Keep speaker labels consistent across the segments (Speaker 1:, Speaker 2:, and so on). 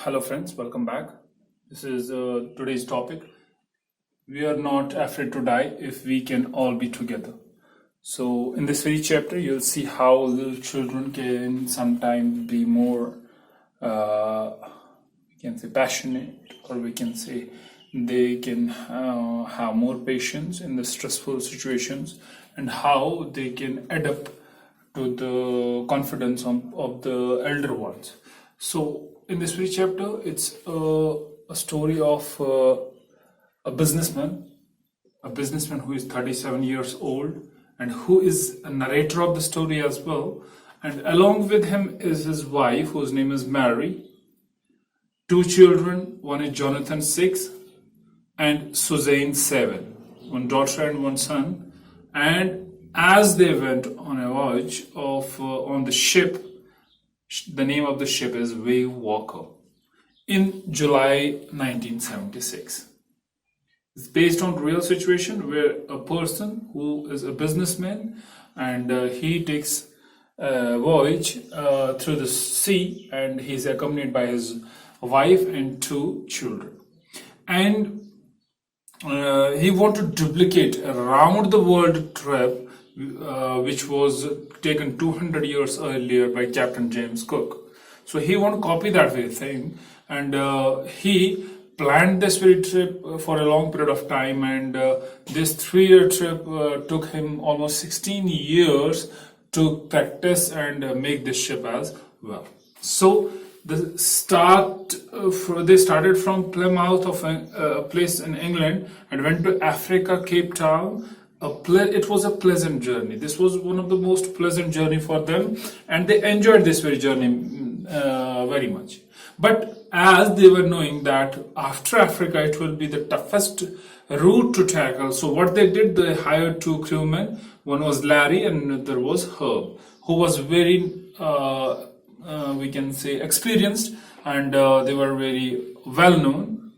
Speaker 1: Hello, friends, welcome back. This is today's topic. We are not afraid to die if we can all be together. So, in this very chapter, you'll see how little children can sometimes be more, we can say, passionate, or we can say they can have more patience in the stressful situations, and how they can adapt to the confidence of the elder ones. So, in this very chapter, it's a story of a businessman, a businessman who is 37 years old and who is a narrator of the story as well. And along with him is his wife, whose name is Mary, two children, one is Jonathan, 6, and Suzanne, 7, one daughter and one son. And as they went on a voyage on the ship, the name of the ship is Wave Walker, in July 1976. It's based on real situation where a person who is a businessman and he takes a voyage through the sea, and he's accompanied by his wife and two children. And he wanted to duplicate a round the world trip which was taken 200 years earlier by Captain James Cook. So he wanted to copy that very thing, and he planned this very trip for a long period of time, and this 3-year trip took him almost 16 years to practice and make this ship as well. So they started from Plymouth, of a place in England, and went to Africa, Cape Town. It was a pleasant journey. This was one of the most pleasant journey for them, and they enjoyed this very journey very much. But as they were knowing that after Africa it will be the toughest route to tackle, so what they did, they hired two crewmen. One was Larry and another was Herb, who was very we can say experienced, and they were very well known,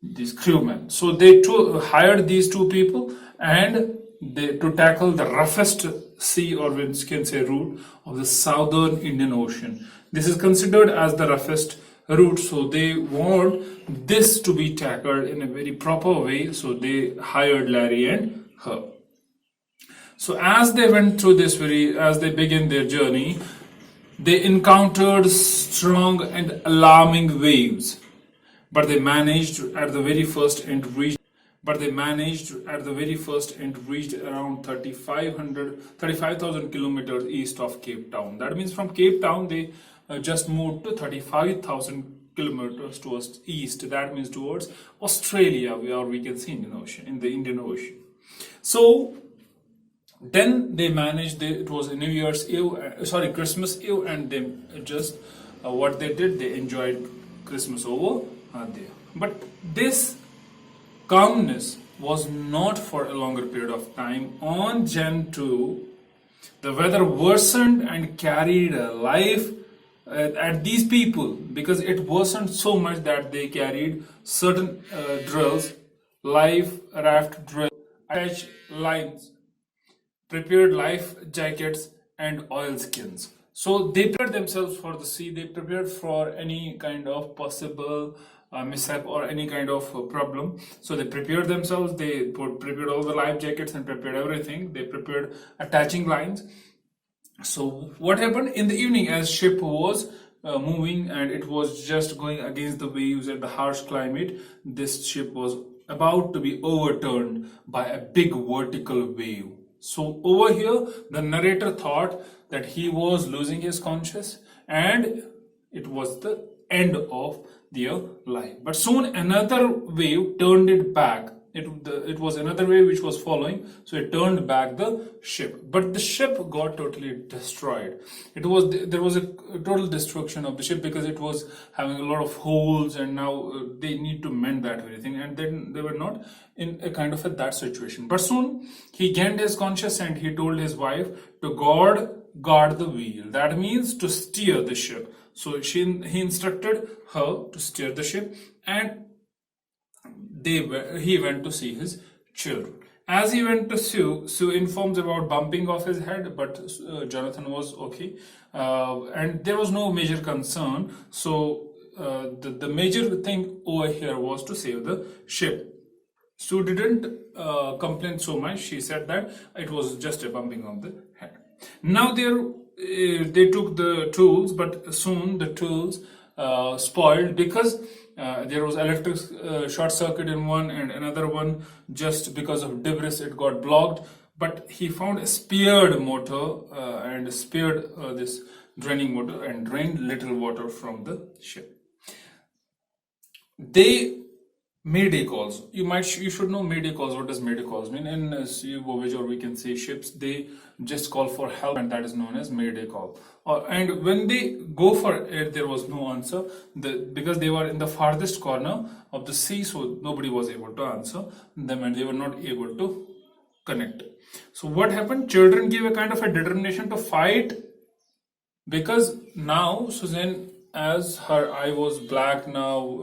Speaker 1: these crewmen. So they hired these two people and to tackle the roughest sea, or we can say route, of the southern Indian Ocean. This is considered as the roughest route, so they want this to be tackled in a very proper way, so they hired Larry and Herb. So as they went through as they began their journey, they encountered strong and alarming waves, but they managed at the very first and reached around 35,000 kilometers east of Cape Town. That means from Cape Town they just moved to 35,000 kilometers towards east. That means towards Australia, or we can see in the Indian Ocean. So then they managed. It was New Year's Eve, Christmas Eve, and they just what they did, they enjoyed Christmas over there. But this calmness was not for a longer period of time. On Jan 2, the weather worsened and carried a life at these people, because it worsened so much that they carried certain drills, life raft drill, attached lines, prepared life jackets, and oilskins. So they prepared themselves for the sea. They prepared for any kind of possible mishap or any kind of problem. So they prepared themselves. They prepared all the life jackets and prepared everything. They prepared attaching lines. So what happened in the evening, as ship was moving and it was just going against the waves and the harsh climate, this ship was about to be overturned by a big vertical wave. So over here, the narrator thought that he was losing his conscience and it was the end of their life. But soon another wave turned it back. It was another wave which was following, so it turned back the ship. But the ship got totally destroyed. There was a total destruction of the ship, because it was having a lot of holes, and now they need to mend that very thing. And then they were not in a kind of that situation. But soon he gained his conscience and he told his wife to guard the wheel. That means to steer the ship. So he instructed her to steer the ship, and he went to see his children. As he went to Sue informs about bumping of his head, but Jonathan was okay, and there was no major concern. So the major thing over here was to save the ship. Sue didn't complain so much. She said that it was just a bumping of the head. Now they took the tools, but soon the tools spoiled because there was electric short circuit in one, and another one, just because of debris, it got blocked. But he found a spared motor and spared this draining motor and drained little water from the ship. They Mayday calls. You should know Mayday calls. What does Mayday calls mean? In sea voyage, or we can say ships, they just call for help, and that is known as Mayday call. And when they go for it, there was no answer because they were in the farthest corner of the sea, so nobody was able to answer them, and they were not able to connect. So what happened? Children gave a kind of a determination to fight, because now Suzanne, as her eye was black now,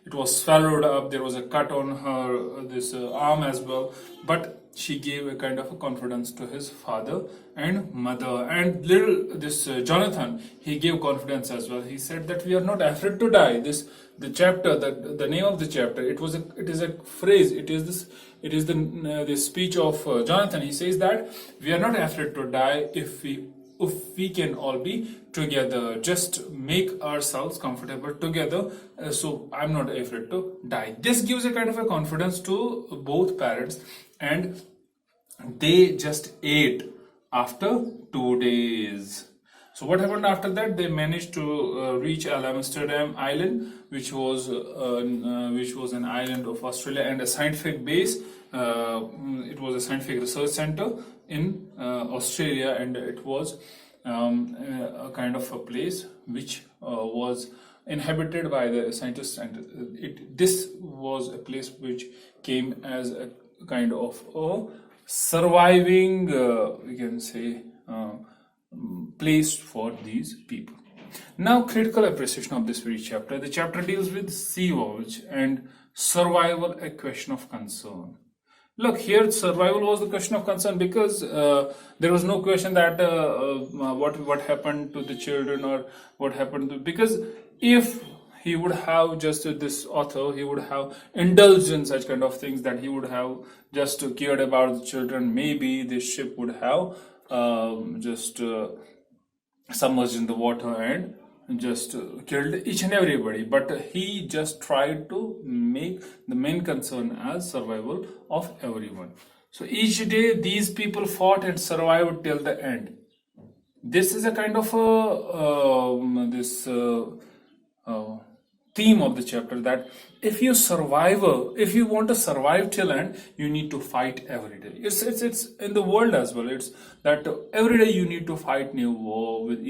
Speaker 1: it was swallowed up, there was a cut on her this arm as well, but she gave a kind of a confidence to his father and mother. And little this Jonathan, he gave confidence as well. He said that we are not afraid to die. The chapter, the name of the chapter, it is a phrase, it is the speech of Jonathan. He says that we are not afraid to die if we can all be together, just make ourselves comfortable together. So I'm not afraid to die. This gives a kind of a confidence to both parents, and they just ate after 2 days. So what happened after that? They managed to reach Amsterdam Island, which was an island of Australia and a scientific base. It was a scientific research center in Australia, and it was a kind of a place which was inhabited by the scientists, and this was a place which came as a kind of a surviving, we can say, place for these people. Now, critical appreciation of this very chapter. The chapter deals with sea voyage and survival, a question of concern. Look, here survival was the question of concern, because there was no question that what happened to the children, or what happened to, because if he would have just this author, he would have indulged in such kind of things, that he would have just cared about the children, maybe this ship would have just submerged in the water and just killed each and everybody. But he just tried to make the main concern as survival of everyone. So each day these people fought and survived till the end. This is a kind of theme of the chapter, that if you want to survive till end, you need to fight every day. It's in the world as well. It's that every day you need to fight new war with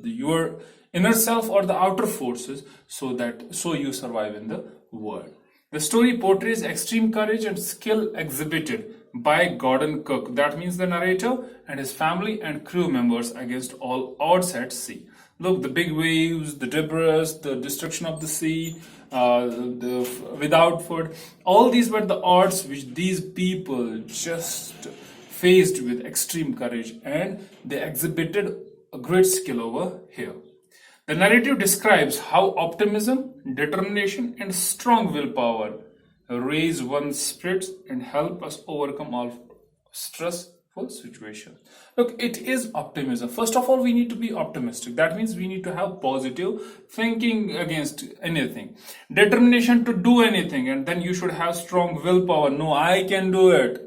Speaker 1: your inner self or the outer forces, so you survive in the world. The story portrays extreme courage and skill exhibited by Gordon Cook, that means the narrator, and his family and crew members against all odds at sea. Look, the big waves, the debris, the destruction of the sea, without food, all these were the odds which these people just faced with extreme courage, and they exhibited a great skill over here. The narrative describes how optimism, determination, and strong willpower raise one's spirits and help us overcome all stressful situations. Look, it is optimism. First of all, we need to be optimistic. That means we need to have positive thinking against anything. Determination to do anything, and then you should have strong willpower. No, I can do it.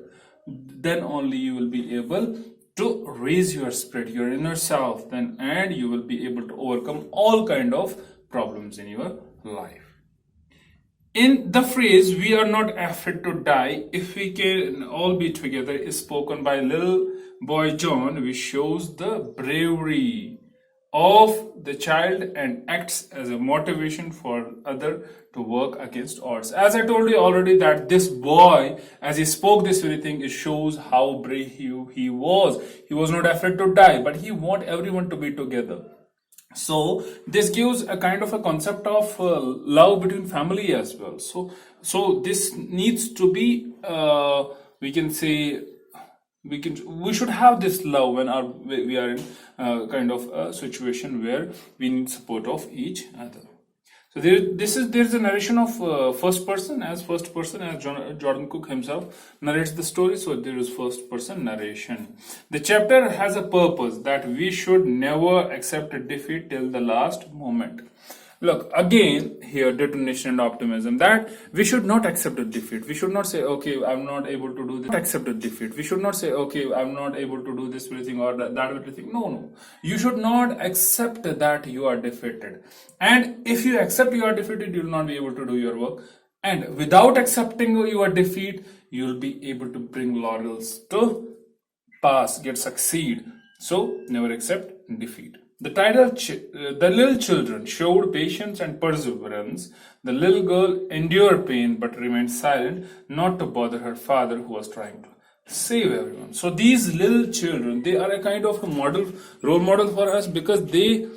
Speaker 1: Then only you will be able to raise your spirit, your inner self, and you will be able to overcome all kind of problems in your life. In the phrase, we are not afraid to die if we can all be together, is spoken by little boy John, which shows the bravery of the child and acts as a motivation for other to work against odds. As I told you already, that this boy, as he spoke this very thing, it shows how brave he was. He was not afraid to die, but he wanted everyone to be together. So this gives a kind of a concept of love between family as well. So this needs to be, we can say, we should have this love when we are in kind of a situation where we need support of each other. So there's a narration of first person as Jordan Cook himself narrates the story. So there is first person narration. The chapter has a purpose that we should never accept defeat till the last moment. Look, again, here, determination and optimism, that we should not accept a defeat. We should not say, okay, I'm not able to do this. Accept a defeat. We should not say, okay, I'm not able to do this very thing or that very thing. No. You should not accept that you are defeated. And if you accept you are defeated, you will not be able to do your work. And without accepting your defeat, you will be able to bring laurels to pass, succeed. So, never accept defeat. The title, The Little Children Showed Patience and Perseverance. The little girl endured pain but remained silent, not to bother her father who was trying to save everyone. So these little children, they are a kind of a role model for us, because they,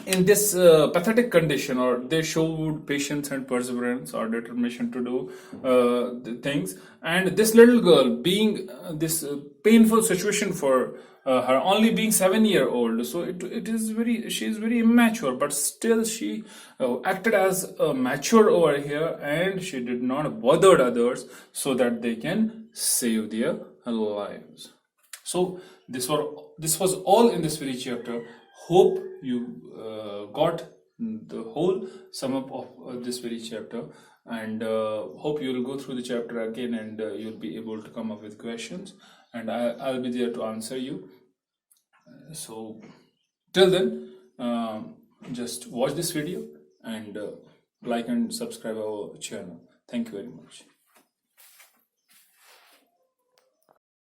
Speaker 1: in this pathetic condition, or they showed patience and perseverance or determination to do the things. And this little girl, being this painful situation for her, only being 7-year-old, so she is very immature, but still she acted as mature over here, and she did not bother others so that they can save their lives. So this was all in this very chapter. Hope you got the whole sum up of this very chapter, and hope you will go through the chapter again, and you'll be able to come up with questions, and I'll be there to answer you. So till then, just watch this video and like and subscribe our channel. Thank you very much.